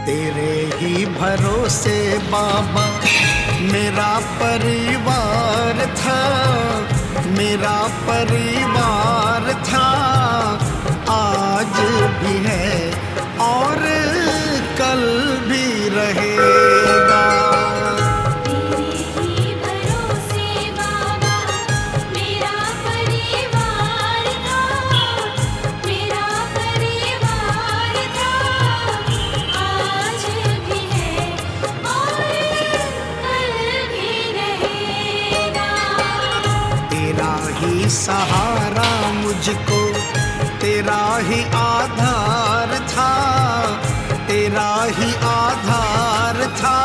तेरे ही भरोसे बाबा मेरा परिवार था, मेरा परिवार था, आज भी है और कल भी रहेगा। तेरा ही सहारा मुझको, तेरा ही आधार था, तेरा ही आधार था,